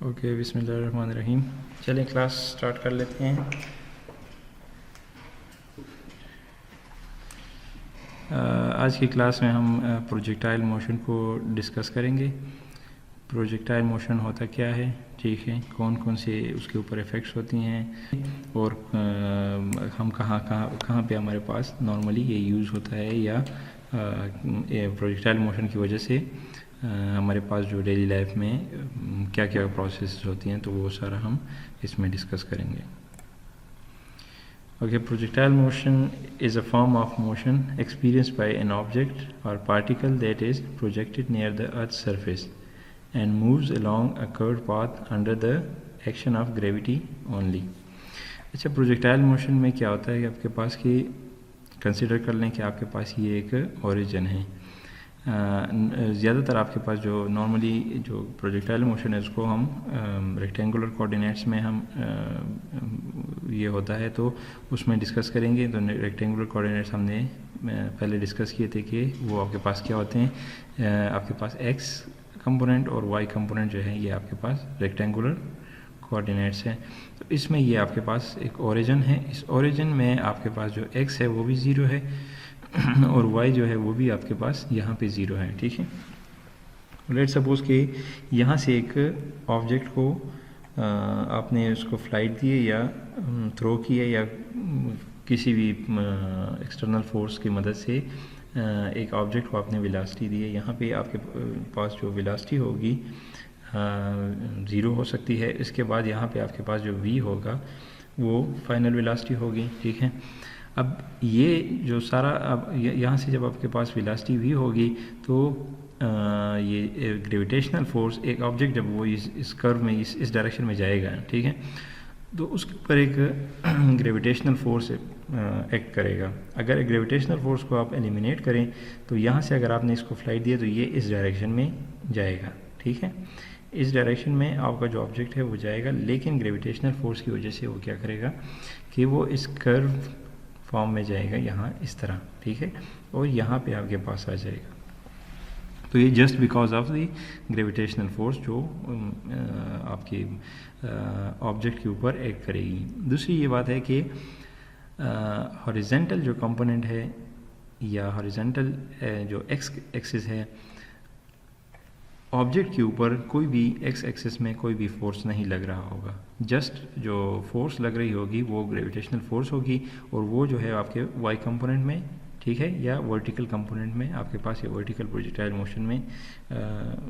Okay, बिस्मिल्लाहिर्रहमानिर्रहीम। चलें class start कर लेते हैं। आज की क्लास में हम प्रोजेक्टाइल मोशन को डिस्कस करेंगे। प्रोजेक्टाइल मोशन होता क्या है, ठीक है, कौन कौन से उसके ऊपर इफ़ेक्ट्स होती हैं और हम कहाँ पे हमारे पास नॉर्मली ये यूज़ होता है या प्रोजेक्टाइल मोशन की वजह से हमारे पास जो डेली लाइफ में क्या क्या प्रोसेस होती हैं, तो वो सारा हम इसमें डिस्कस करेंगे। Okay, projectile motion is a form of motion experienced by an object or particle that is projected near the Earth's surface and moves along a curved path under the action of gravity only. अच्छा, projectile motion में क्या होता है कि आपके पास की consider कर लें कि आपके पास ये एक ओरिजिन है। ज़्यादातर आपके पास जो नॉर्मली जो प्रोजेक्टाइल मोशन है उसको हम रेक्टेंगुलर कोऑर्डिनेट्स में हम ये होता है तो उसमें डिस्कस करेंगे। तो रेक्टेंगुलर कोऑर्डिनेट्स हमने पहले डिस्कस किए थे कि वो आपके पास क्या होते हैं। आपके पास एक्स कंपोनेंट और वाई कंपोनेंट जो है ये आपके पास रेक्टेंगुलर कोऑर्डिनेट्स हैं। तो इसमें ये आपके पास एक ओरिजिन है। इस ओरिजिन में आपके पास जो एक्स है वो भी ज़ीरो है और y जो है वो भी आपके पास यहाँ पे ज़ीरो है, ठीक है। लेट्स सपोज कि यहाँ से एक ऑब्जेक्ट को आपने उसको फ्लाइट दिए या थ्रो किए या किसी भी एक्सटर्नल फोर्स की मदद से एक ऑब्जेक्ट को आपने वेलोसिटी दी है। यहाँ पे आपके पास जो वेलोसिटी होगी ज़ीरो हो सकती है। इसके बाद यहाँ पे आपके पास जो v होगा वो फाइनल वेलोसिटी होगी, ठीक है। अब ये जो सारा अब यहाँ से जब आपके पास वेलोसिटी v होगी तो ये ग्रेविटेशनल फोर्स एक ऑब्जेक्ट जब वो इस कर्व में इस डायरेक्शन में जाएगा, ठीक है, तो उसके ऊपर एक ग्रेविटेशनल फोर्स एक्ट करेगा। अगर ग्रेविटेशनल फोर्स को आप एलिमिनेट करें तो यहाँ से अगर आपने इसको फ्लाइट दिया तो ये इस डायरेक्शन में जाएगा, ठीक है। इस डायरेक्शन में आपका जो ऑब्जेक्ट है वो जाएगा, लेकिन ग्रेविटेशनल फोर्स की वजह से वो क्या करेगा कि वो इस कर्व फॉर्म में जाएगा यहाँ इस तरह, ठीक है, और यहाँ पे आपके पास आ जाएगा। तो ये just because of the gravitational force जो आपके ऑब्जेक्ट के ऊपर एक्ट करेगी। दूसरी ये बात है कि हॉरिजेंटल जो कंपोनेंट है या हॉरिजेंटल जो एक्स एक्सिस है, ऑब्जेक्ट के ऊपर कोई भी एक्स एक्सिस में कोई भी फोर्स नहीं लग रहा होगा। जस्ट जो फोर्स लग रही होगी वो ग्रेविटेशनल फोर्स होगी और वो जो है आपके वाई कंपोनेंट में, ठीक है, या वर्टिकल कंपोनेंट में आपके पास ये वर्टिकल प्रोजेक्टाइल मोशन में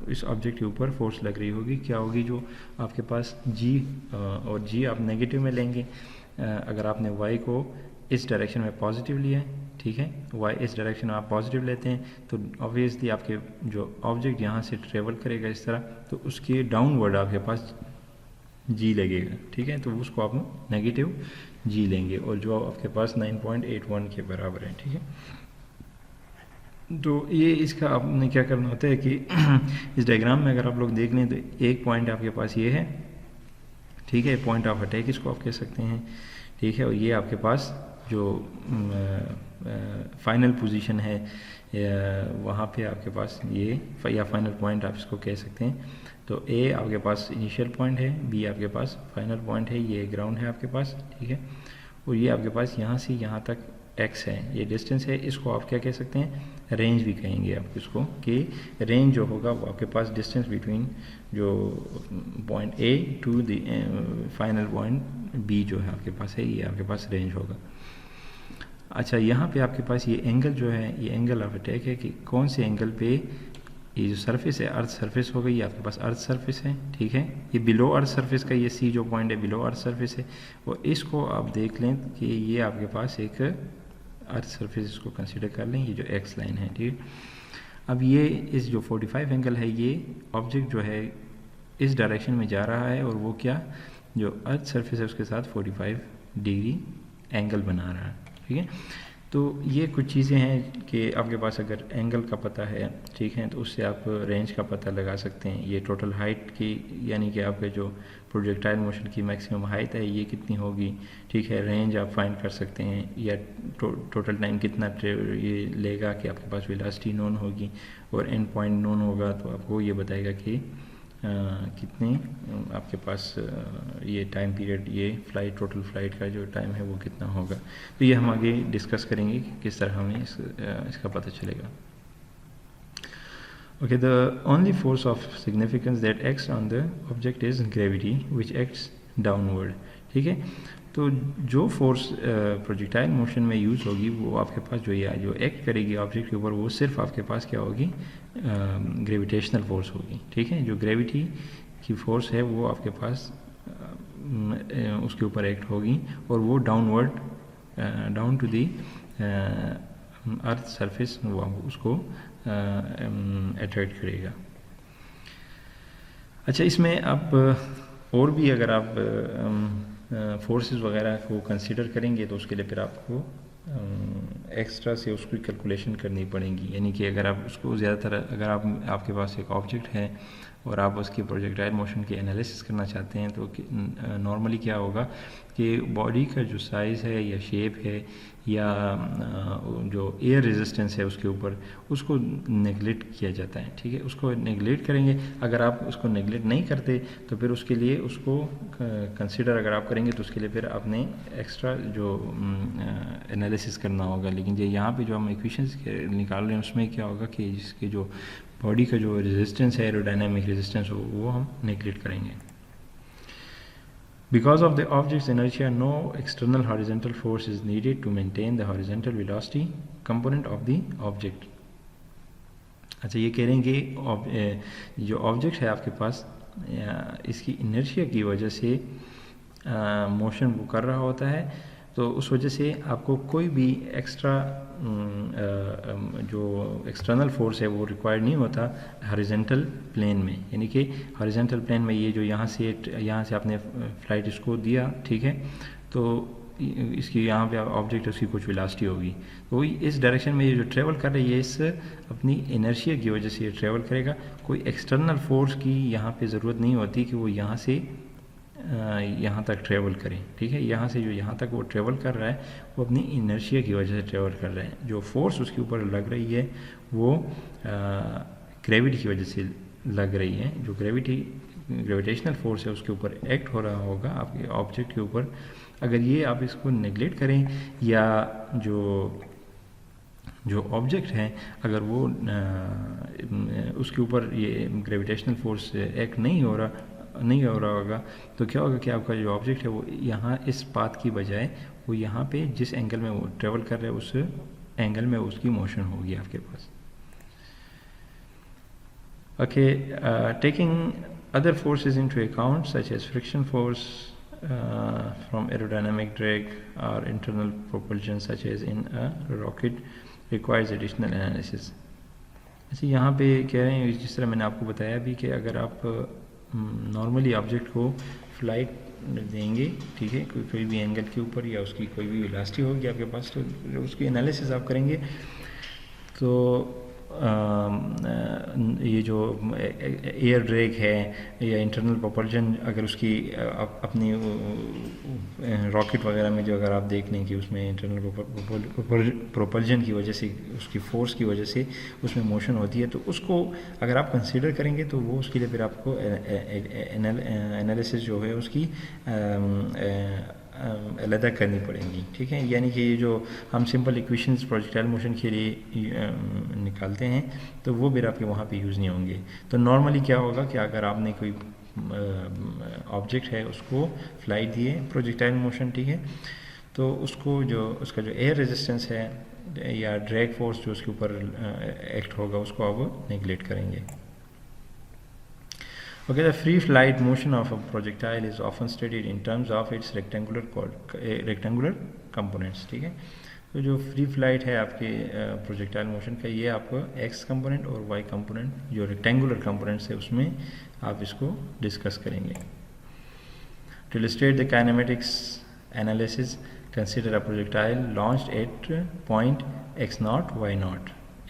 इस ऑब्जेक्ट के ऊपर फोर्स लग रही होगी। क्या होगी, जो आपके पास जी और जी आप नेगेटिव में लेंगे। अगर आपने वाई को इस डायरेक्शन में पॉजिटिव लिया है, ठीक है, वाई इस डायरेक्शन में आप पॉजिटिव लेते हैं तो ऑब्वियसली आपके जो ऑब्जेक्ट यहाँ से ट्रेवल करेगा इस तरह, तो उसके डाउनवर्ड आपके पास जी लगेगा, ठीक है, तो उसको आप नेगेटिव जी लेंगे और जो आपके पास 9.81 के बराबर है, ठीक है। तो ये इसका आपने क्या करना होता है कि इस डायग्राम में अगर आप लोग देख लें तो एक पॉइंट आपके पास ये है, ठीक है, पॉइंट ऑफ अटैक इसको आप कह सकते हैं, ठीक है, और ये आपके पास जो फाइनल पोजीशन है वहाँ पे आपके पास ये या फाइनल पॉइंट आप इसको कह सकते हैं। तो ए आपके पास इनिशियल पॉइंट है, बी आपके पास फाइनल पॉइंट है, ये ग्राउंड है आपके पास, ठीक है, और ये आपके पास यहाँ से यहाँ तक एक्स है, ये डिस्टेंस है। इसको आप क्या कह सकते हैं, रेंज भी कहेंगे आप इसको, कि रेंज जो होगा वो आपके पास डिस्टेंस बिटवीन जो point A to the final point B जो है आपके पास है, ये आपके पास रेंज होगा। अच्छा, यहाँ पे आपके पास ये एंगल जो है, ये एंगल ऑफ अटैक है कि कौन से एंगल पे ये जो सरफेस है, अर्थ सरफेस हो गई, ये आपके पास अर्थ सरफेस है, ठीक है, ये बिलो अर्थ सरफेस का ये सी जो पॉइंट है बिलो अर्थ सरफेस है, और इसको आप देख लें कि ये आपके पास एक अर्थ सरफेस इसको कंसिडर कर लें, ये जो एक्स लाइन है, ठीक है। अब ये इस जो 45 एंगल है, ये ऑब्जेक्ट जो है इस डायरेक्शन में जा रहा है और वो क्या जो अर्थ सरफेस है उसके साथ 45 डिग्री एंगल बना रहा है, ठीक है। तो ये कुछ चीज़ें हैं कि आपके पास अगर एंगल का पता है, ठीक है, तो उससे आप रेंज का पता लगा सकते हैं। ये टोटल हाइट की, यानी कि आपके जो प्रोजेक्टाइल मोशन की मैक्सिमम हाइट है ये कितनी होगी, ठीक है, रेंज आप फाइंड कर सकते हैं, या टोटल टाइम कितना ये लेगा कि आपके पास वेलोसिटी नोन होगी और एंड पॉइंट नोन होगा, तो आपको ये बताएगा कि कितनी आपके पास ये टाइम पीरियड, ये फ़्लाइट, टोटल फ़्लाइट का जो टाइम है वो कितना होगा। तो ये हम आगे डिस्कस करेंगे कि किस तरह हमें इसका पता चलेगा। Okay, the only force of significance that acts on the object is gravity, which acts downward. ठीक है, तो जो फोर्स प्रोजेक्टाइल मोशन में यूज़ होगी वो आपके पास जो एक्ट करेगी ऑब्जेक्ट के ऊपर, वो सिर्फ आपके पास क्या होगी, ग्रेविटेशनल फोर्स होगी। ठीक है, जो ग्रेविटी की फोर्स है वो आपके पास उसके ऊपर एक्ट होगी और वो downward, down to the earth surface वो उसको अट्रैक्ट करेगा। अच्छा, इसमें आप और भी अगर आप फोर्सेस वगैरह को कंसीडर करेंगे तो उसके लिए फिर आपको एक्स्ट्रा से उसकी कैलकुलेशन करनी पड़ेगी। यानी कि अगर आप उसको ज़्यादातर, अगर आपके पास एक ऑब्जेक्ट है और आप उसकी प्रोजेक्टाइल मोशन की एनालिसिस करना चाहते हैं तो नॉर्मली क्या होगा कि बॉडी का जो साइज़ है या शेप है या जो एयर रेजिस्टेंस है उसके ऊपर, उसको नेगलेक्ट किया जाता है। ठीक है, उसको नेगलेक्ट करेंगे। अगर आप उसको नेगलेक्ट नहीं करते तो फिर उसके लिए उसको कंसीडर अगर आप करेंगे तो उसके लिए फिर आपने एक्स्ट्रा जो एनालिसिस करना होगा। लेकिन ये यहाँ पे जो हम इक्वेशंस निकाल रहे हैं उसमें क्या होगा कि जिसके जो बॉडी का जो रेजिस्टेंस है, एरोडायनामिक रेजिस्टेंस, वो हम नेगलेक्ट करेंगे। Because of the object's inertia, no external horizontal force is needed to maintain the horizontal velocity component of the object. अच्छा, ये कह रहे हैं कि जो ऑब्जेक्ट है आपके पास, इसकी इनर्शिया की वजह से मोशन वो कर रहा होता है, तो उस वजह से आपको कोई भी एक्स्ट्रा जो एक्सटर्नल फोर्स है वो रिक्वायर्ड नहीं होता हॉरिजॉन्टल प्लेन में। यानी कि हॉरिजॉन्टल प्लेन में ये जो यहाँ से आपने फ्लाइट इसको दिया, ठीक है, तो इसकी यहाँ पे ऑब्जेक्ट उसकी कुछ वेलोसिटी होगी, तो इस डायरेक्शन में ये जो ट्रेवल कर रही है इस अपनी इनर्शिया की वजह से ये ट्रेवल करेगा। कोई एक्सटर्नल फोर्स की यहाँ पे ज़रूरत नहीं होती कि वो यहाँ से यहाँ तक ट्रेवल करें। ठीक है, यहाँ से जो यहाँ तक वो ट्रेवल कर रहा है वो अपनी इनर्शिया की वजह से ट्रेवल कर रहा है। जो फोर्स उसके ऊपर लग रही है वो ग्रेविटी की वजह से लग रही है। जो ग्रेविटेशनल फोर्स है उसके ऊपर एक्ट हो रहा होगा आपके ऑब्जेक्ट के ऊपर। अगर ये आप इसको नेगलेक्ट करें या जो ऑब्जेक्ट है अगर वो उसके ऊपर ये ग्रेविटेशनल फोर्स एक्ट नहीं हो रहा होगा, तो क्या होगा कि आपका जो ऑब्जेक्ट है वो यहाँ इस पाथ की बजाय वो यहाँ पे जिस एंगल में वो ट्रेवल कर रहा है उस एंगल में उसकी मोशन होगी आपके पास। Okay, taking other forces into account such as friction force from aerodynamic drag or internal propulsion such as in a rocket requires additional analysis। अच्छा, यहाँ पे कह रहे हैं जिस तरह मैंने आपको बताया भी कि अगर आप नॉर्मली ऑब्जेक्ट को फ्लाइट देंगे, ठीक है, कोई भी एंगल के ऊपर या उसकी कोई भी वेलोसिटी होगी आपके पास, तो उसकी एनालिसिस आप करेंगे तो ये जो एयर ड्रैग है या इंटरनल प्रोपल्शन, अगर उसकी अपनी रॉकेट वगैरह में जो अगर आप देख लें कि उसमें इंटरनल प्रोपल्शन की वजह से, उसकी फोर्स की वजह से उसमें मोशन होती है, तो उसको अगर आप कंसीडर करेंगे तो वो उसके लिए फिर आपको एनालिसिस जो है उसकी अलग करनी पड़ेंगी। ठीक है, यानी कि ये जो हम सिंपल इक्वेशंस प्रोजेक्टाइल मोशन के लिए निकालते हैं तो वो फिर आपके वहाँ पे यूज़ नहीं होंगे। तो नॉर्मली क्या होगा कि अगर आपने कोई ऑब्जेक्ट है उसको फ्लाइट दिए प्रोजेक्टाइल मोशन, ठीक है, तो उसका जो एयर रेजिस्टेंस है या ड्रैग फोर्स जो उसके ऊपर एक्ट होगा उसको आप नेगलेक्ट करेंगे। Okay, the free flight motion of a projectile is often studied in terms of its rectangular components। ठीक है, तो जो फ्री फ्लाइट है आपके प्रोजेक्टाइल मोशन का, ये आपको एक्स कंपोनेंट और वाई कंपोनेंट जो रेक्टेंगुलर कंपोनेंट्स है उसमें आप इसको डिस्कस करेंगे। To illustrate the kinematics analysis, consider a projectile launched at point x0 y0।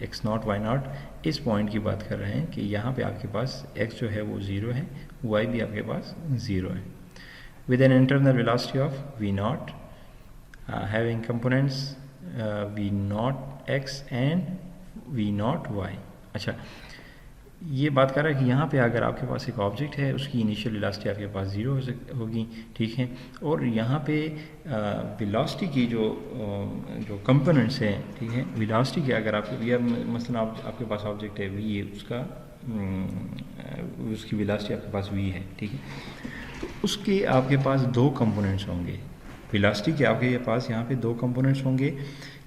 x0 y0 इस पॉइंट की बात कर रहे हैं कि यहाँ पे आपके पास x जो है वो 0 है, y भी आपके पास 0 है, with an internal velocity of v0 having components v0 x and v0 y। अच्छा, ये बात कर रहा है कि यहाँ पे अगर आपके पास एक ऑब्जेक्ट है, उसकी इनिशियल वेलोसिटी आपके पास ज़ीरो होगी, ठीक है, और यहाँ पे वेलोसिटी की जो कंपोनेंट्स हैं, ठीक है, वेलोसिटी के अगर आप या मसलन आपके पास ऑब्जेक्ट है v, उसका उसकी वेलोसिटी आपके पास v है, ठीक है, तो उसके आपके पास दो कंपोनेंट्स होंगे। वेलोसिटी के आपके पास यहाँ पे दो कंपोनेंट्स होंगे,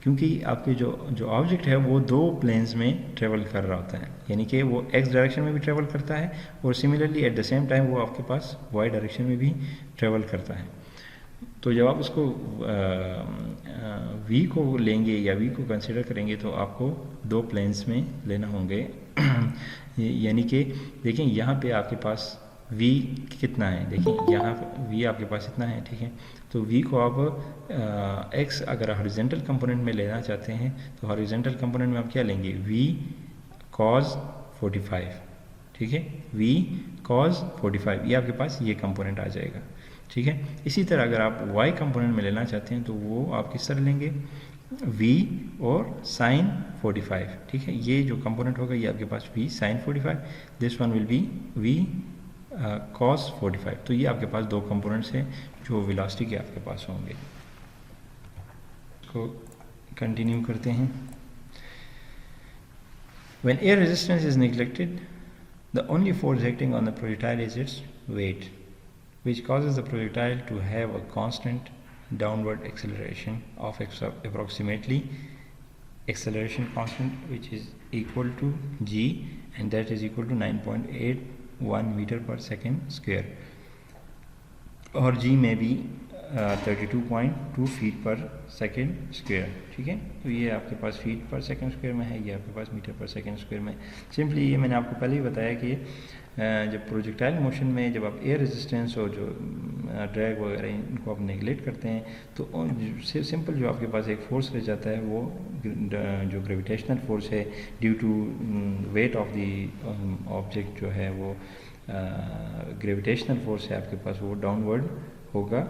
क्योंकि आपके जो ऑब्जेक्ट है वो दो प्लेन्स में ट्रेवल कर रहा होता है, यानी कि वो एक्स डायरेक्शन में भी ट्रेवल करता है और similarly at the same time वो आपके पास वाई डायरेक्शन में भी ट्रेवल करता है। तो जब आप उसको वी को लेंगे या वी को कंसिडर करेंगे तो आपको दो प्लेन्स में लेना होंगे। यानी कि देखें यहाँ पे आपके पास v कितना है, देखिए यहाँ v आपके पास इतना है, ठीक है, तो v को आप x अगर हॉरिजॉन्टल कंपोनेंट में लेना चाहते हैं तो हॉरिजॉन्टल कंपोनेंट में आप क्या लेंगे, v cos 45, ठीक है, v cos 45, ये आपके पास ये कंपोनेंट आ जाएगा, ठीक है। इसी तरह अगर आप y कंपोनेंट में लेना चाहते हैं तो वो आप किस तरह लेंगे, v और sin 45, ठीक है, ये जो कंपोनेंट होगा ये आपके पास v sin 45, this one will be v cos 45। तो ये आपके पास दो कंपोनेंट्स हैं जो वेलोसिटी के आपके पास होंगे। इसको कंटिन्यू करते हैं। When air resistance is neglected, the only force acting on the projectile is its weight, which causes the projectile to have a constant downward acceleration of approximately acceleration constant, which is equal to g, and that is equal to 9.81 metre पर second square, और g में भी 32.2 feet पर second square, ठीक है। तो ये आपके पास फीट पर सेकेंड स्क्वायर में है, ये आपके पास मीटर पर सेकेंड स्क्वायर में। सिंपली ये मैंने आपको पहले ही बताया कि जब प्रोजेक्टाइल मोशन में जब आप एयर रेजिस्टेंस और जो ड्रैग वगैरह इनको आप नेगलेक्ट करते हैं तो सिंपल जो आपके पास एक फोर्स रह जाता है वो जो ग्रेविटेशनल फोर्स है due to weight of the object जो है वो ग्रेविटेशनल फोर्स है आपके पास, वो डाउनवर्ड होगा,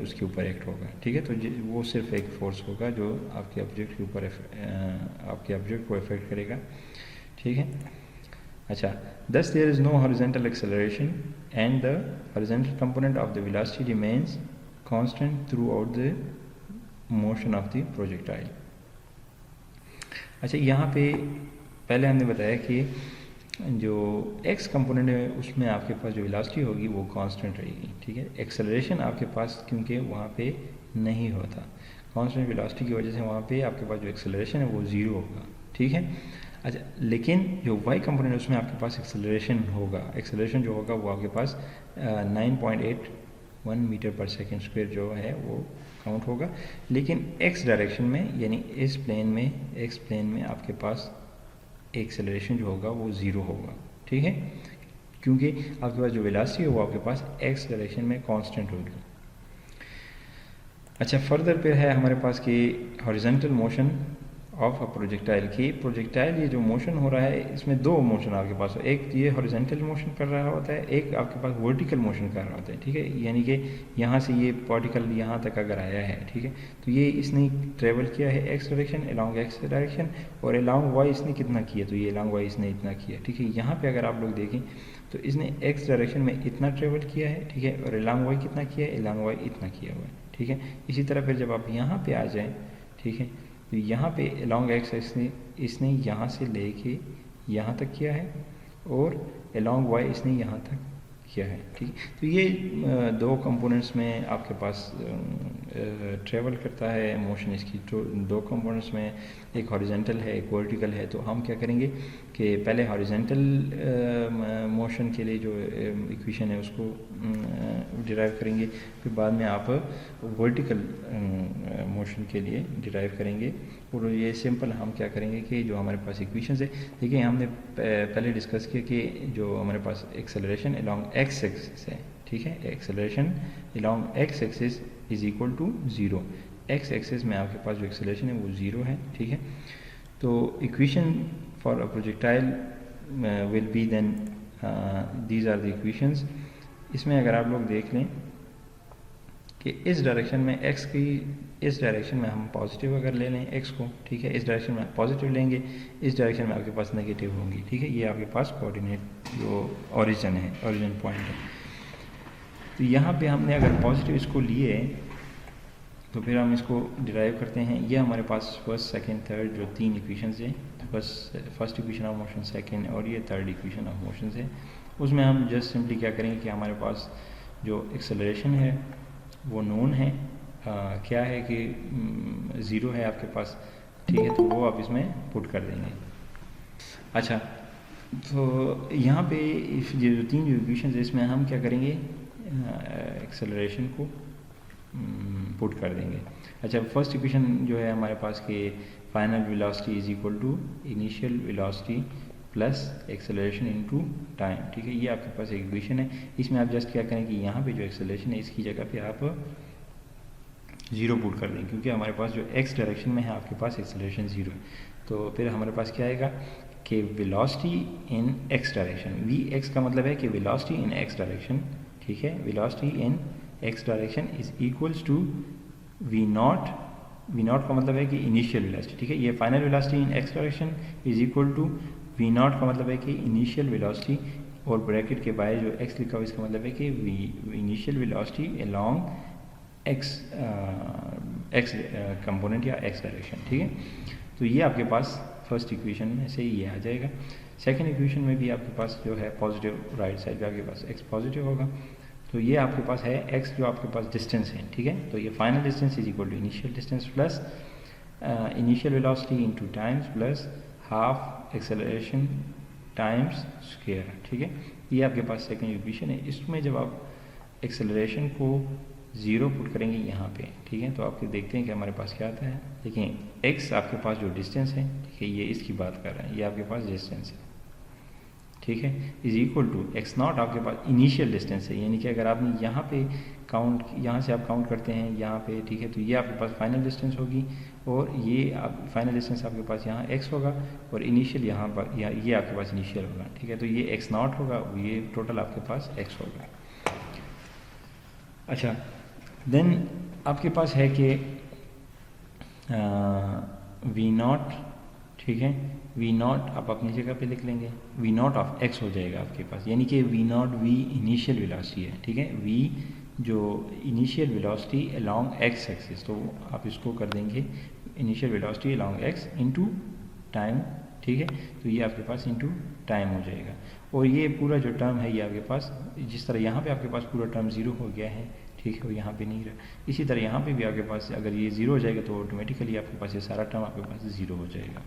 उसके ऊपर एक्ट होगा, ठीक है। तो वो सिर्फ एक फोर्स होगा जो आपके ऑब्जेक्ट के ऊपर आपके ऑब्जेक्ट को इफेक्ट करेगा, ठीक है। अच्छा, thus there is no horizontal acceleration and the horizontal component of the velocity remains constant throughout the motion of the projectile। अच्छा, यहाँ पे पहले हमने बताया कि जो x कंपोनेंट है उसमें आपके पास जो वेलोसिटी होगी वो कांस्टेंट रहेगी, ठीक है। एक्सेलरेशन आपके पास क्योंकि वहाँ पे नहीं होता, कांस्टेंट वेलोसिटी की वजह से वहाँ पे आपके पास जो एक्सेलरेशन है वो ज़ीरो होगा, ठीक है। अच्छा, लेकिन जो y कंपोनेंट है उसमें आपके पास एक्सेलरेशन होगा, एक्सेलरेशन जो होगा वो आपके पास 9.81 मीटर पर सेकेंड स्क्वायर जो है वो काउंट होगा, लेकिन x डायरेक्शन में यानी इस प्लेन में x प्लेन में आपके पास एक्सेलरेशन जो होगा वो ज़ीरो होगा, ठीक है, क्योंकि आपके पास जो वेलोसिटी है वो आपके पास x डायरेक्शन में कांस्टेंट होगी। अच्छा, फर्दर पे है हमारे पास कि horizontal motion of a projectile की प्रोजेक्टाइल ये जो मोशन हो रहा है इसमें दो मोशन आपके पास, एक ये हॉरिजॉन्टल मोशन कर रहा होता है, एक आपके पास वर्टिकल मोशन कर रहा होता है, ठीक है। यानी कि यहाँ से ये पार्टिकल यहाँ तक अगर आया है, ठीक है, तो ये इसने ट्रेवल किया है x direction along x direction, और अलॉन्ग वाई इसने कितना किया, तो ये अलॉन्ग वाई इसने इतना किया, ठीक है। यहाँ पर अगर आप लोग देखें तो इसने एक्स डायरेक्शन में इतना ट्रेवल किया है, ठीक है, और अलॉन्ग वाई कितना किया है, अलॉन्ग वाई इतना किया हुआ है, ठीक है। इसी तरह फिर जब आप यहाँ पे आ जाएं, ठीक है, तो यहाँ पे अलॉन्ग एक्स इसने यहाँ से लेके यहाँ तक किया है और अलॉन्ग वाई इसने यहाँ तक किया है, ठीक। तो ये दो कंपोनेंट्स में आपके पास ट्रेवल करता है मोशन, इसकी दो कंपोनेंट्स में एक हॉरिजॉन्टल है एक वर्टिकल है। तो हम क्या करेंगे कि पहले हॉरिजॉन्टल मोशन के लिए जो इक्वेशन है उसको डिराइव करेंगे, फिर बाद में आप वर्टिकल मोशन के लिए डिराइव करेंगे। और ये सिंपल हम क्या करेंगे कि जो हमारे पास इक्वेशन है, देखिए हमने पहले डिस्कस किया कि जो हमारे पास एक्सेलरेशन अलॉन्ग एक्स एक्सिस है, ठीक है, acceleration along x axis is equal to zero. X axis में आपके पास जो एक्सेलरेशन है वो ज़ीरो है, ठीक है। तो equation for a projectile will be then these are the equations. इसमें अगर आप लोग देख लें कि इस डायरेक्शन में x की, इस डायरेक्शन में हम पॉजिटिव अगर ले लें x को, ठीक है, इस डायरेक्शन में आप पॉजिटिव लेंगे, इस डायरेक्शन में आपके पास नेगेटिव होंगी, ठीक है। ये आपके पास कोऑर्डिनेट जो ओरिजिन है, ओरिजिन पॉइंट है। तो यहाँ पे हमने अगर पॉजिटिव इसको लिए तो फिर हम इसको डिराइव करते हैं। ये हमारे पास फर्स्ट, सेकंड, थर्ड जो 3 इक्वेशंस हैं, first equation of motion, second और ये थर्ड इक्वेशन ऑफ मोशन है। उसमें हम जस्ट सिंपली क्या करेंगे कि हमारे पास जो एक्सेलरेशन है वो नोन है, क्या है कि 0 है आपके पास, ठीक है, तो वो आप इसमें पुट कर देंगे। अच्छा, तो यहाँ पे जो 3 इक्वेशन है इसमें हम क्या करेंगे, एक्सेलरेशन को पुट कर देंगे। अच्छा, फर्स्ट इक्वेशन जो है हमारे पास कि final velocity is equal to initial velocity plus acceleration into time, ठीक है, ये आपके पास एक इक्वेशन है। इसमें आप जस्ट क्या करें कि यहाँ पे जो एक्सेलरेशन है इसकी जगह पे आप 0 पुट कर दें, क्योंकि हमारे पास जो x डायरेक्शन में है आपके पास एक्सेलरेशन 0 है। तो फिर हमारे पास क्या आएगा कि velocity in x direction, vx का मतलब है कि वेलोसिटी इन x डायरेक्शन, ठीक है, velocity in x direction is equals to v naught, v naught का मतलब है कि इनिशियल वेलोसिटी, ठीक है, ये final velocity in x direction is equal to v naught का मतलब है कि इनिशियल वेलोसिटी, और ब्रैकेट के बाहर जो x लिखा हुआ इसका मतलब है कि initial velocity along x component या x डायरेक्शन, ठीक है। तो ये आपके पास फर्स्ट इक्वेशन में से ये आ जाएगा। सेकंड इक्वेशन में भी आपके पास जो है पॉजिटिव, राइट साइड पे आपके पास x पॉजिटिव होगा, तो ये आपके पास है x जो आपके पास डिस्टेंस है, ठीक है, तो ये final distance is equal to initial distance plus initial velocity into times plus half acceleration times square, ठीक है, ये आपके पास सेकंड इक्वेशन है। इसमें जब आप एक्सेलरेशन को 0 पुट करेंगे यहाँ पे, ठीक है, तो आपके देखते हैं कि हमारे पास क्या आता है। देखिए x आपके पास जो डिस्टेंस है, ठीक है, ये इसकी बात कर रहे हैं, ये आपके पास डिस्टेंस है, ठीक है, is equal to x naught आपके पास इनिशियल डिस्टेंस है, यानी कि अगर आपने यहाँ पे काउंट, यहाँ से आप काउंट करते हैं यहाँ पे, ठीक है, तो ये आपके पास फाइनल डिस्टेंस होगी, और ये आप फाइनल डिस्टेंस आपके पास यहाँ x होगा, और इनिशियल यहाँ पर ये आपके पास इनिशियल होगा, ठीक है, तो ये x नॉट होगा, ये टोटल आपके पास x होगा। अच्छा, देन आपके पास है कि v नॉट, ठीक है, v नॉट आप अपनी जगह पे लिख लेंगे, v नॉट ऑफ x हो जाएगा आपके पास, यानी कि v naught v initial velocity है, ठीक है, v जो initial velocity along x axis, तो आप इसको कर देंगे initial velocity along x into time, ठीक है, तो ये आपके पास इनटू टाइम हो जाएगा। और ये पूरा जो टर्म है ये आपके पास, जिस तरह यहाँ पे आपके पास पूरा टर्म 0 हो गया है, ठीक है, यहाँ पे नहीं रहा, इसी तरह यहाँ पे भी आपके पास अगर ये 0 हो जाएगा तो ऑटोमेटिकली आपके पास ये सारा टर्म आपके पास 0 हो जाएगा।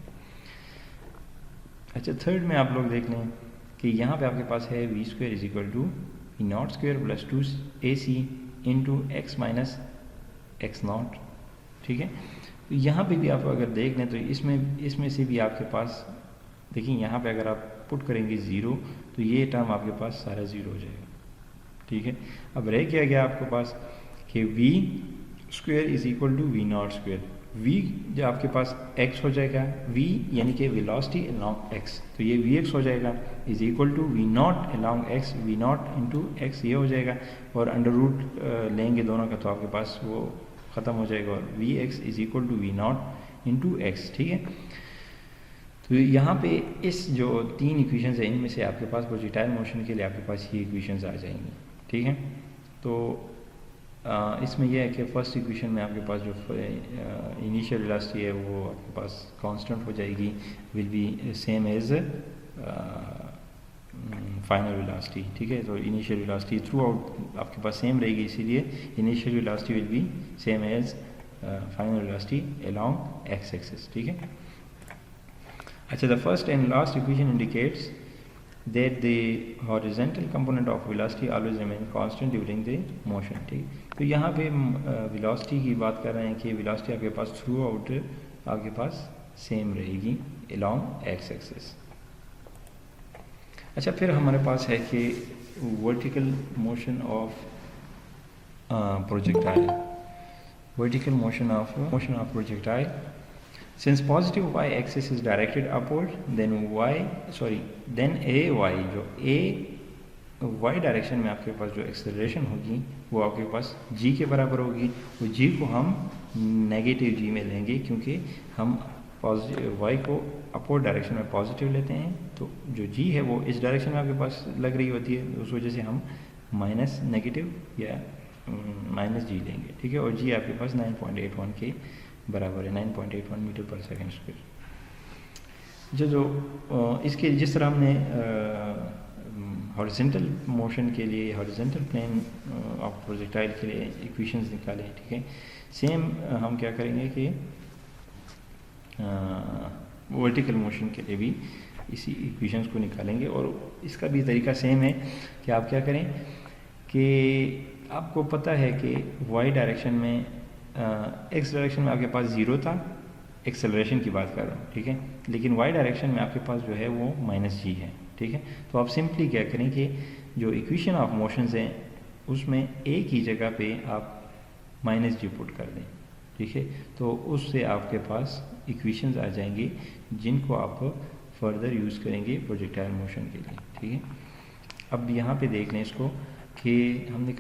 अच्छा, थर्ड में आप लोग देख लें कि यहाँ पे आपके पास है v square is equal to v naught square plus 2ac into x minus x naught, ठीक है। तो यहाँ पे भी आप अगर देख लें तो इसमें से भी आपके पास देखिए, यहाँ पे अगर आप पुट करेंगे 0 तो ये टर्म आपके पास सारा 0 हो जाएगा, ठीक है। अब रह क्या गया आपके पास कि v square is equal to v naught square, v जो आपके पास x हो जाएगा, v यानी कि वेलोसिटी अलोंग x, तो ये vx हो जाएगा is equal to v naught along x, v naught into x ये हो जाएगा, और अंडर रूट लेंगे दोनों का तो आपके पास वो ख़त्म हो जाएगा, और vx is equal to v naught into x, ठीक है। तो यहाँ पे इस जो 3 इक्वेशंस है इनमें से आपके पास प्रोजेक्टाइल मोशन के लिए आपके पास ये इक्वेशंस आ जाएंगी, ठीक है। तो इसमें यह है कि फर्स्ट इक्वेशन में आपके पास जो इनिशियल वेलोसिटी है वो आपके पास कांस्टेंट हो जाएगी, will be same as final velocity, ठीक है। तो इनिशियल वेलोसिटी थ्रू आउट आपके पास सेम रहेगी, इसीलिए initial velocity will be same as final velocity along x axis, ठीक है। अच्छा, the first and last equation indicates that the horizontal component of velocity always remains constant during the motion, ठीक। तो यहाँ पे velocity की बात कर रहे हैं कि velocity आपके पास थ्रू आउट आपके पास सेम रहेगी along x axis। अच्छा, फिर हमारे पास है कि vertical motion of projectile, vertical motion of projectile। Since positive y-axis is directed upward, then then ay जो y डायरेक्शन में आपके पास जो एक्सेलरेशन होगी वो आपके पास जी के बराबर होगी। वो जी को हम नेगेटिव जी में लेंगे क्योंकि हम पॉजिटिव वाई को अपवर्ड डायरेक्शन में पॉजिटिव लेते हैं, तो जो जी है वो इस डायरेक्शन में आपके पास लग रही होती है, उस वजह से हम माइनस नेगेटिव या माइनस जी लेंगे, ठीक है। और जी आपके पास 9.81 के बराबर है, 9.81 मीटर पर सेकेंड स्क्वायर। जो इसके जिस तरह हमने हॉरिजॉन्टल मोशन के लिए, हॉरिजॉन्टल प्लेन ऑफ प्रोजेक्टाइल के लिए इक्वेशंस निकाले, ठीक है, सेम हम क्या करेंगे कि वर्टिकल मोशन के लिए भी इसी इक्वेशंस को निकालेंगे। और इसका भी तरीका सेम है कि आप क्या करें कि आपको पता है कि वाई डायरेक्शन में एक्स डायरेक्शन में आपके पास ज़ीरो था, एक्सेलरेशन की बात कर रहा हूँ, ठीक है, लेकिन वाई डायरेक्शन में आपके पास जो है वो माइनस जी है, ठीक है। तो आप सिंपली क्या करें कि जो इक्वेशन ऑफ मोशंस हैं उसमें एक ही जगह पे आप माइनस जी पुट कर दें, ठीक है, तो उससे आपके पास इक्वेशंस आ जाएंगी जिनको आप फर्दर यूज़ करेंगे प्रोजेक्टाइल मोशन के लिए, ठीक है। अब यहाँ पे देख लें इसको कि हमने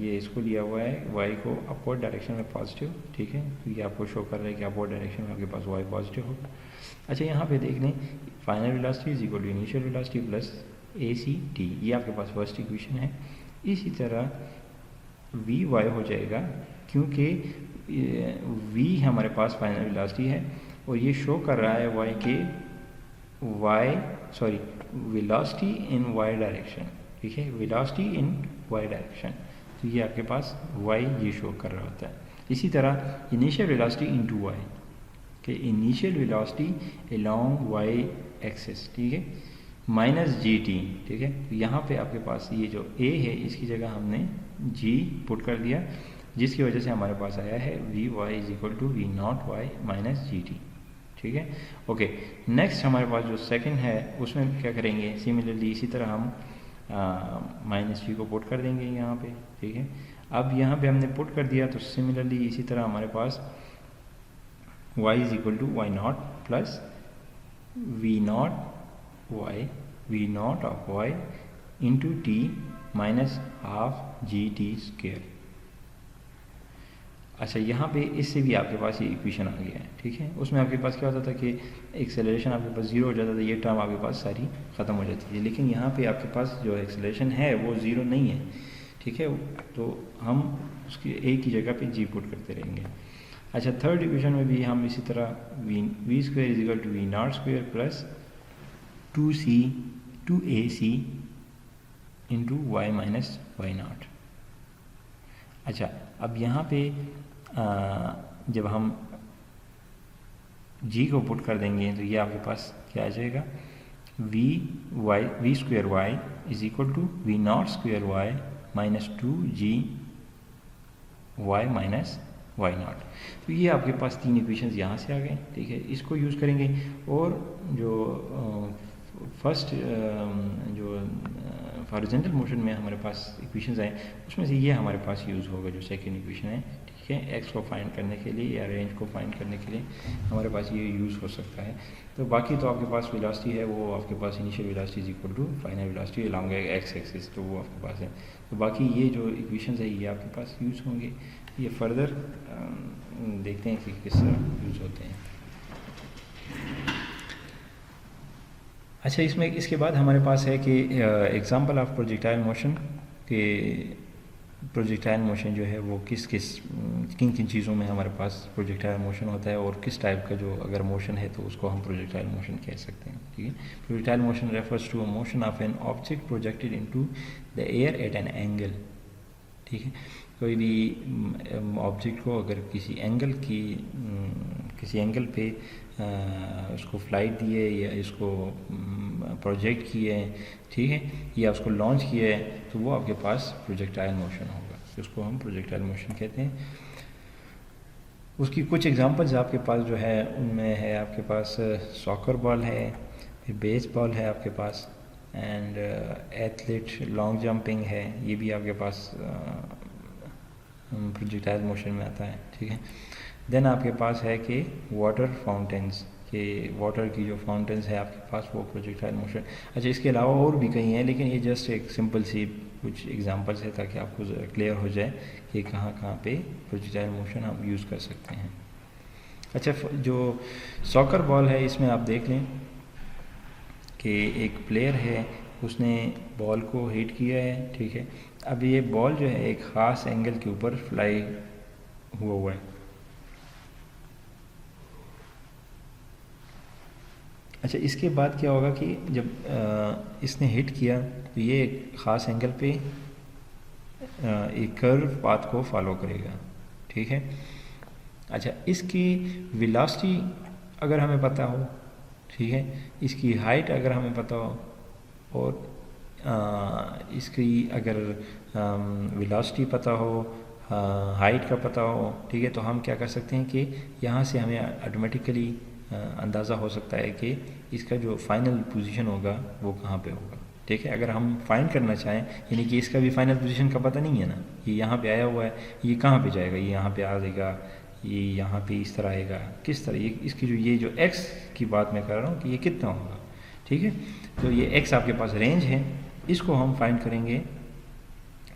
ये इसको लिया हुआ है वाई को अपवर्ड डायरेक्शन में पॉजिटिव, ठीक है, तो ये आपको शो कर रहा है कि अपवर्ड डायरेक्शन में आपके पास वाई पॉजिटिव होगा। अच्छा, यहाँ पे देख लें final velocity is equal to initial velocity plus a c t, ये आपके पास फर्स्ट इक्वेशन है। इसी तरह वी वाई हो जाएगा क्योंकि वी हमारे पास फाइनल वेलोसिटी है और ये शो कर रहा है वाई के वेलोसिटी इन वाई डायरेक्शन, ठीक है, वेलोसिटी इन वाई डायरेक्शन, तो ये आपके पास वाई ये शो कर रहा होता है। इसी तरह इनिशियल वेलोसिटी इनटू वाई कि initial velocity along y axis, ठीक है, माइनस जी टी, ठीक है, तो यहाँ पे आपके पास ये जो ए है इसकी जगह हमने जी पुट कर दिया, जिसकी वजह से हमारे पास आया है v y is equal to v naught y minus g t, ठीक है। ओके, नेक्स्ट हमारे पास जो सेकंड है उसमें क्या करेंगे, सिमिलरली इसी तरह हम माइनस जी को पुट कर देंगे यहाँ पे, ठीक है। अब यहाँ पे हमने पुट कर दिया तो सिमिलरली इसी तरह हमारे पास y is equal to y naught plus v naught of y into t minus half g t square. अच्छा, यहाँ पे इससे भी आपके पास ये इक्वेशन आ गया है, ठीक है। उसमें आपके पास क्या होता था कि एक्सेलरेशन आपके पास ज़ीरो हो जाता था, ये टर्म आपके पास सारी ख़त्म हो जाती थी, लेकिन यहाँ पे आपके पास जो एक्सेलरेशन है वो ज़ीरो नहीं है, ठीक है, तो हम उसकी एक ही जगह पे जी पुट करते रहेंगे। अच्छा, थर्ड इक्वेशन में भी हम इसी तरह v square is equal to v naught square plus 2ac into y minus y naught. अच्छा, अब यहाँ पे जब हम जी को पुट कर देंगे तो ये आपके पास क्या आ जाएगा, v square y is equal to v naught square y minus 2g y minus y naught. तो ये आपके पास तीन इक्वेशंस यहाँ से आ गए, ठीक है, इसको यूज़ करेंगे। और जो फर्स्ट जो हॉरिजॉन्टल मोशन में हमारे पास इक्वेशंस आए उसमें से ये हमारे पास यूज़ होगा जो सेकंड इक्वेशन है, ठीक है, एक्स को फाइंड करने के लिए या रेंज को फाइंड करने के लिए हमारे पास ये यूज़ हो सकता है। तो बाकी तो आपके पास वेलोसिटी है, वो आपके पास initial velocity is equal to final velocity along x axis, तो वो आपके पास है। तो बाकी ये जो इक्वेशंस है ये आपके पास यूज़ होंगे, ये फर्दर देखते हैं कि किस तरह यूज़ होते हैं। अच्छा, इसमें इसके बाद हमारे पास है कि एग्जांपल ऑफ प्रोजेक्टाइल मोशन के प्रोजेक्टाइल मोशन जो है वो किन किन चीज़ों में हमारे पास प्रोजेक्टाइल मोशन होता है और किस टाइप का जो अगर मोशन है तो उसको हम प्रोजेक्टाइल मोशन कह सकते हैं, ठीक है। Projectile motion refers to a motion of an object projected into the air at an angle, ठीक है। कोई भी ऑब्जेक्ट को अगर किसी एंगल पे उसको फ्लाइट दी है या इसको प्रोजेक्ट किए है, ठीक है, या उसको लॉन्च किया है तो वो आपके पास प्रोजेक्टाइल मोशन होगा, उसको हम प्रोजेक्टाइल मोशन कहते हैं। उसकी कुछ एग्जांपल्स आपके पास जो है उनमें है आपके पास सॉकर बॉल है, फिर बेसबॉल है आपके पास, एंड एथलीट लॉन्ग जंपिंग है, ये भी आपके पास प्रोजेक्टाइल मोशन में आता है, ठीक है। देन आपके पास है कि वाटर फाउंटेन्स, कि वाटर की जो फाउंटेन्स है आपके पास वो प्रोजेक्टाइल मोशन। अच्छा, इसके अलावा और भी कई हैं लेकिन ये जस्ट एक सिंपल सी कुछ एग्जांपल्स है ताकि आपको क्लियर हो जाए कि कहाँ कहाँ पे प्रोजेक्टाइल मोशन हम यूज़ कर सकते हैं। अच्छा, जो सॉकर बॉल है इसमें आप देख लें कि एक प्लेयर है, उसने बॉल को हिट किया है, ठीक है। अब ये बॉल जो है एक ख़ास एंगल के ऊपर फ्लाई हुआ है। अच्छा, इसके बाद क्या होगा कि जब इसने हिट किया तो ये एक ख़ास एंगल पे एक कर्व पाथ को फॉलो करेगा, ठीक है। अच्छा, इसकी वेलोसिटी अगर हमें पता हो, ठीक है, इसकी हाइट अगर हमें पता हो और इसकी अगर वेलोसिटी पता हो, हाइट का पता हो, ठीक है, तो हम क्या कर सकते हैं कि यहाँ से हमें ऑटोमेटिकली अंदाज़ा हो सकता है कि इसका जो फाइनल पोजीशन होगा वो कहाँ पे होगा, ठीक है। अगर हम फाइंड करना चाहें, यानी कि इसका भी फाइनल पोजीशन का पता नहीं है ना, ये यहाँ पे आया हुआ है, ये कहाँ पे जाएगा, ये यहाँ पे आ जाएगा, ये यहाँ पे इस तरह आएगा, किस तरह, ये इसकी ये जो x की बात मैं कर रहा हूँ कि ये कितना होगा, ठीक है। तो ये x आपके पास रेंज है, इसको हम फाइंड करेंगे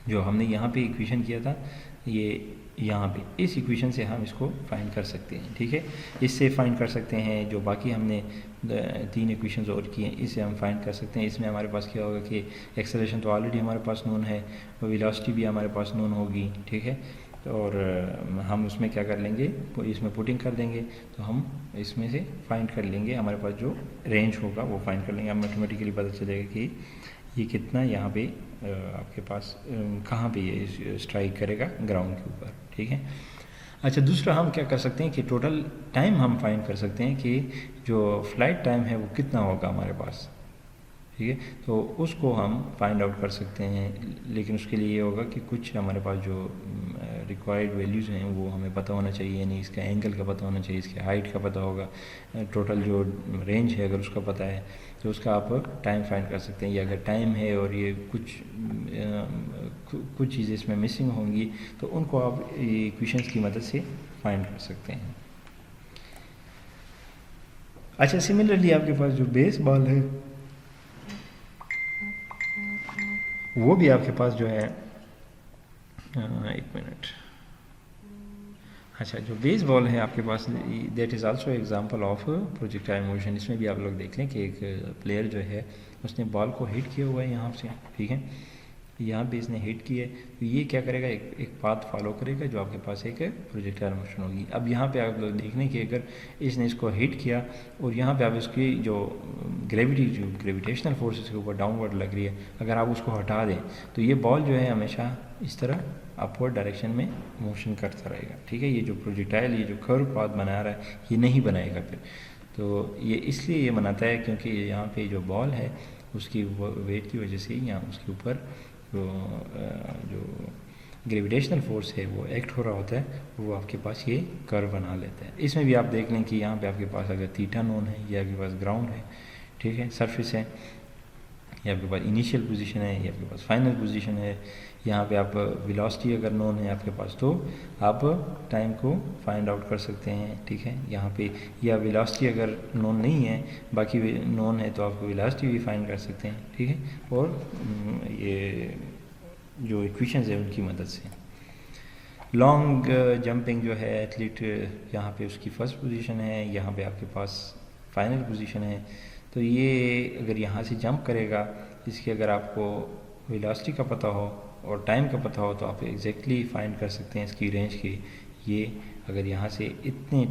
जो हमने यहाँ पे इक्वेशन किया था, ये यहाँ पे इस इक्वेशन से हम इसको फाइंड कर सकते हैं, ठीक है। इससे फाइंड कर सकते हैं, जो बाकी हमने 3 इक्वेशंस और किए हैं इससे हम फाइंड कर सकते हैं। इसमें हमारे पास क्या होगा कि एक्सेलरेशन तो ऑलरेडी हमारे पास नोन है, वेलोसिटी भी हमारे पास नोन होगी, ठीक है। और हम उसमें क्या कर लेंगे, इसमें पुटिंग कर देंगे तो हम इसमें से फाइंड कर लेंगे, हमारे पास जो रेंज होगा वो फाइंड कर लेंगे। हमें ऑटोमेटिकली पता चलेगा कि ये कितना यहाँ पे आपके पास कहाँ पे ये स्ट्राइक करेगा ग्राउंड के ऊपर, ठीक है। अच्छा, दूसरा हम क्या कर सकते हैं कि टोटल टाइम हम फाइंड कर सकते हैं कि जो फ्लाइट टाइम है वो कितना होगा हमारे पास, ठीक है। तो उसको हम फाइंड आउट कर सकते हैं, लेकिन उसके लिए ये होगा कि कुछ हमारे पास जो रिक्वायर्ड वैल्यूज़ हैं वो हमें पता होना चाहिए, यानी इसका एंगल का पता होना चाहिए, इसके हाइट का पता होगा, टोटल जो रेंज है अगर उसका पता है तो उसका आप टाइम फाइंड कर सकते हैं। या अगर टाइम है और ये कुछ चीज़ें इसमें मिसिंग होंगी तो उनको आप इक्वेशंस की मदद से फाइंड कर सकते हैं। अच्छा, सिमिलरली आपके पास जो बेस बॉल है वो भी आपके पास जो है, एक मिनट, अच्छा, जो बेस बॉल है आपके पास, that is also example of projectile motion. इसमें भी आप लोग देख लें कि एक प्लेयर जो है उसने बॉल को हिट किया हुआ है यहाँ से, ठीक है, यहाँ पे इसने हिट किया, तो ये क्या करेगा, एक पाथ फॉलो करेगा जो आपके पास एक प्रोजेक्टाइल मोशन होगी। अब यहाँ पे आप लोग देख लें कि अगर इसने इसको हिट किया और यहाँ पे आप इसकी जो ग्रेविटेशनल फोर्सेस के ऊपर डाउनवर्ड लग रही है, अगर आप उसको हटा दें तो ये बॉल जो है हमेशा इस तरह अपवर्ड डायरेक्शन में मोशन करता रहेगा, ठीक है। ये जो प्रोजेक्टाइल, ये जो कर्व पाथ बना रहा है, ये नहीं बनाएगा फिर। तो ये इसलिए ये बनाता है क्योंकि यहाँ पे जो बॉल है उसकी वेट की वजह से यहाँ उसके ऊपर जो ग्रेविटेशनल फोर्स है वो एक्ट हो रहा होता है, वो आपके पास ये कर्व बना लेता है। इसमें भी आप देख लें कि यहाँ पे आपके पास अगर थीटा नोन है, ये आपके पास ग्राउंड है, ठीक है, सरफेस है, ये आपके पास इनिशियल पोजीशन है, ये आपके पास फाइनल पोजीशन है। यहाँ पे आप वेलोसिटी अगर नोन है आपके पास तो आप टाइम को फाइंड आउट कर सकते हैं, ठीक है। यहाँ पे या वेलोसिटी अगर नोन नहीं है, बाकी नोन है, तो आप वेलोसिटी भी फाइंड कर सकते हैं, ठीक है। और ये जो इक्वेशंस है उनकी मदद से लॉन्ग जंपिंग जो है एथलीट, यहाँ पे उसकी फर्स्ट पोजीशन है, यहाँ पे आपके पास फाइनल पोजीशन है। तो ये अगर यहाँ से जंप करेगा, इसकी अगर आपको वेलोसिटी का पता हो और टाइम का पता हो तो आप एग्जैक्टली फाइंड कर सकते हैं इसकी रेंज की। ये अगर यहाँ से इतने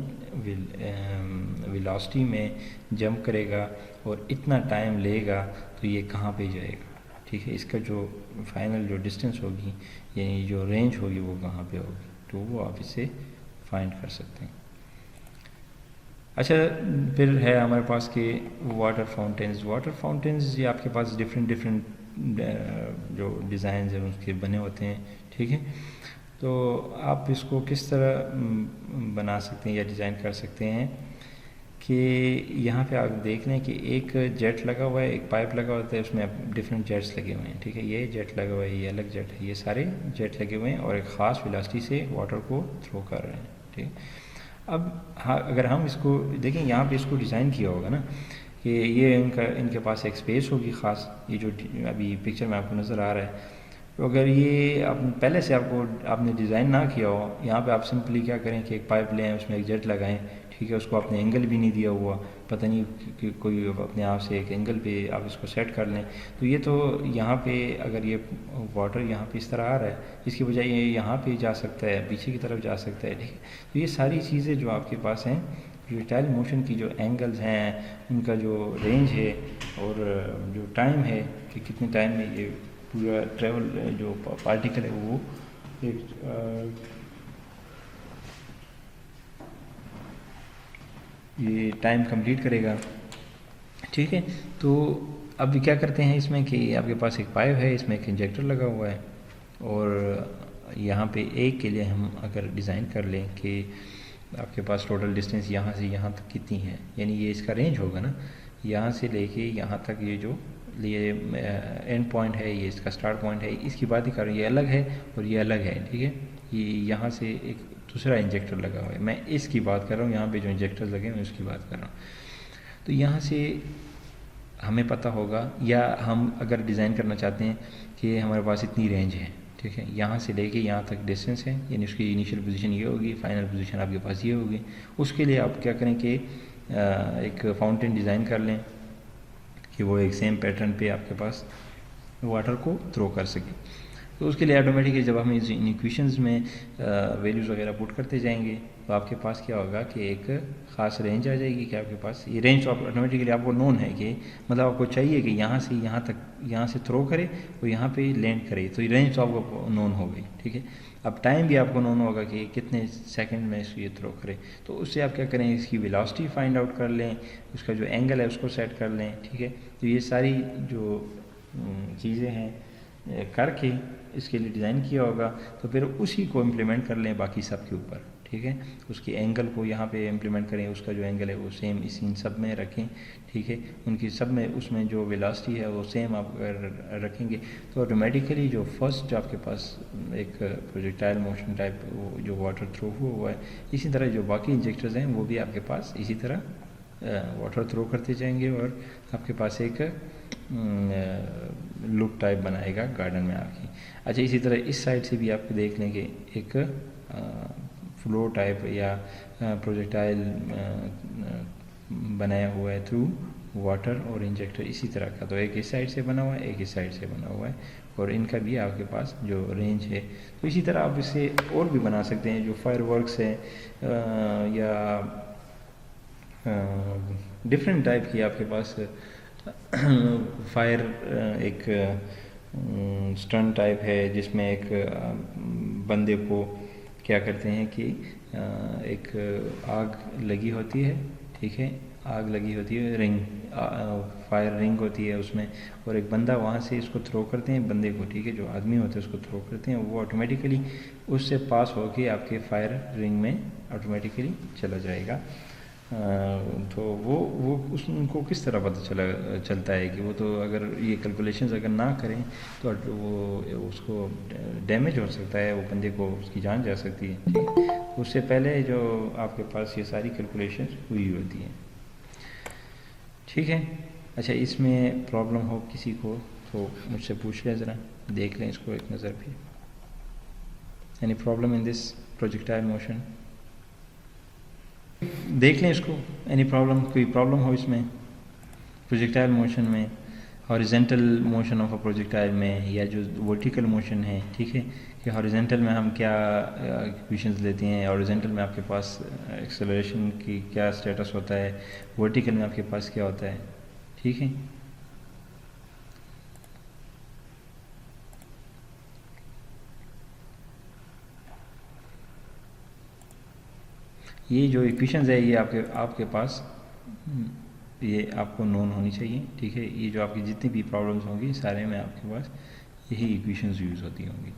वेलोसिटी में जंप करेगा और इतना टाइम लेगा तो ये कहाँ पे जाएगा, ठीक है। इसका जो फाइनल जो डिस्टेंस होगी, यानी जो रेंज होगी वो कहाँ पे होगी, तो वो आप इसे फाइंड कर सकते हैं। अच्छा, फिर है हमारे पास के वाटर फाउंटेन्स ये आपके पास डिफरेंट जो डिज़ाइन है उसके बने होते हैं, ठीक है। तो आप इसको किस तरह बना सकते हैं या डिज़ाइन कर सकते हैं कि यहाँ पे आप देख लें कि एक जेट लगा हुआ है, एक पाइप लगा होता है, उसमें डिफरेंट जेट्स लगे हुए हैं, ठीक है। ये जेट लगा हुआ है, ये अलग जेट है, ये सारे जेट लगे हुए हैं और एक ख़ास वेलोसिटी से वाटर को थ्रो कर रहे हैं, ठीक है। अब हाँ, अगर हम इसको देखें, यहाँ पे इसको डिज़ाइन किया होगा ना कि ये इनके पास एक स्पेस होगी ख़ास, ये जो अभी पिक्चर में आपको नज़र आ रहा है, तो अगर ये आप पहले से आपने डिज़ाइन ना किया हो, यहाँ पे आप सिंपली क्या करें कि एक पाइप लें, उसमें एक जेट लगाएं, ठीक है, उसको आपने एंगल भी नहीं दिया हुआ, पता नहीं कि कोई अपने आप से एक एंगल पे आप इसको सेट कर लें, तो ये तो यहाँ पे अगर ये वाटर यहाँ पे इस तरह आ रहा है, इसकी बजाय ये यहाँ पे जा सकता है, पीछे की तरफ जा सकता है, ठीक है। तो ये सारी चीज़ें जो आपके पास हैं, प्रोजेक्टाइल मोशन की जो एंगल्स हैं, उनका जो रेंज है और जो टाइम है कि कितने टाइम में ये पूरा ट्रेवल जो पार्टिकल है वो एक ये टाइम कंप्लीट करेगा, ठीक है। तो अब क्या करते हैं इसमें कि आपके पास एक पाइप है, इसमें एक इंजेक्टर लगा हुआ है, और यहाँ पे एक के लिए हम अगर डिज़ाइन कर लें कि आपके पास टोटल डिस्टेंस यहाँ से यहाँ तक कितनी है, यानी ये इसका रेंज होगा ना, यहाँ से लेके यहाँ तक ये जो ये एंड पॉइंट है, ये इसका स्टार्ट पॉइंट है, इसकी बात ही कर रहा हूँ, ये अलग है और ये अलग है, ठीक है। ये यहाँ से एक दूसरा इंजेक्टर लगा हुआ है, मैं इसकी बात कर रहा हूँ, यहाँ पे जो इंजेक्टर्स लगे हैं मैं उसकी बात कर रहा हूँ। तो यहाँ से हमें पता होगा, या हम अगर डिज़ाइन करना चाहते हैं कि हमारे पास इतनी रेंज है, ठीक है, यहाँ से लेके यहाँ तक डिस्टेंस है, यानी उसकी इनिशियल पोजीशन ये होगी, फाइनल पोजीशन आपके पास ये होगी। उसके लिए आप क्या करें कि एक फाउंटेन डिज़ाइन कर लें कि वो एक सेम पैटर्न पे आपके पास वाटर को थ्रो कर सके। तो उसके लिए ऑटोमेटिकली जब हम इन इक्वेशंस में वैल्यूज़ वगैरह पुट करते जाएंगे, तो आपके पास क्या होगा कि एक ख़ास रेंज आ जाएगी कि आपके पास ये रेंज तो ऑटोमेटिकली आपको नोन है कि मतलब आपको चाहिए कि यहाँ से यहाँ तक, यहाँ से थ्रो करे और यहाँ पे लैंड करे, तो ये रेंज तो आपको नोन हो गई, ठीक है। अब टाइम भी आपको नोन होगा कि कितने सेकंड में इसको ये थ्रो करे, तो उससे आप क्या करें, इसकी वेलोसिटी फाइंड आउट कर लें, उसका जो एंगल है उसको सेट कर लें, ठीक है। तो ये सारी जो चीज़ें हैं करके इसके लिए डिज़ाइन किया होगा, तो फिर उसी को इम्प्लीमेंट कर लें बाकी सब के ऊपर, ठीक है। उसकी एंगल को यहाँ पे इम्प्लीमेंट करें, उसका जो एंगल है वो सेम इन सब में रखें, ठीक है। उनकी सब में उसमें जो वेलोसिटी है वो सेम आप अगर रखेंगे, तो ऑटोमेटिकली जो फर्स्ट जो आपके पास एक प्रोजेक्टाइल मोशन टाइप जो वाटर थ्रो हुआ है, इसी तरह जो बाकी इंजेक्टर्स हैं वो भी आपके पास इसी तरह वाटर थ्रो करते जाएंगे और आपके पास एक लुक टाइप बनाएगा गार्डन में आपकी। अच्छा, इसी तरह इस साइड से भी आप देख लेंगे एक फ्लो टाइप या प्रोजेक्टाइल बनाया हुआ है थ्रू वाटर और इंजेक्टर इसी तरह का, तो एक इस साइड से बना हुआ है, एक इस साइड से बना हुआ है, और इनका भी आपके पास जो रेंज है। तो इसी तरह आप इसे और भी बना सकते हैं, जो फायरवर्क्स है या डिफरेंट टाइप की आपके पास फायर एक स्टंट टाइप है, जिसमें एक बंदे को क्या करते हैं कि एक आग लगी होती है, ठीक है, आग लगी होती है, रिंग फायर रिंग होती है उसमें, और एक बंदा वहाँ से इसको थ्रो करते हैं बंदे को, ठीक है, जो आदमी होते हैं उसको थ्रो करते हैं, वो ऑटोमेटिकली उससे पास होके आपके फायर रिंग में ऑटोमेटिकली चला जाएगा। तो वो उनको किस तरह पता चलता है कि वो तो अगर ये कैलकुलेशंस अगर ना करें तो वो उसको डैमेज हो सकता है, वो बंदे को उसकी जान जा सकती है, ठीक है। तो उससे पहले जो आपके पास ये सारी कैलकुलेशंस हुई होती हैं, ठीक है। अच्छा, इसमें प्रॉब्लम हो किसी को तो मुझसे पूछ लें, ज़रा देख लें इसको एक नज़र भी। Any problem in this projectile motion, देख लें इसको, एनी प्रॉब्लम, कोई प्रॉब्लम हो इसमें प्रोजेक्टाइल मोशन में, horizontal motion of a projectile में, या जो वर्टिकल मोशन है, ठीक है, कि हॉरिजेंटल में हम क्या इक्वेशंस लेते हैं, हॉरिजेंटल में आपके पास एक्सेलरेशन की क्या स्टेटस होता है, वर्टिकल में आपके पास क्या होता है, ठीक है। ये जो इक्वेशंस है ये आपके पास ये आपको नोन होनी चाहिए, ठीक है। ये जो आपकी जितनी भी प्रॉब्लम्स होंगी सारे में आपके पास यही इक्वेशंस यूज़ होती होंगी।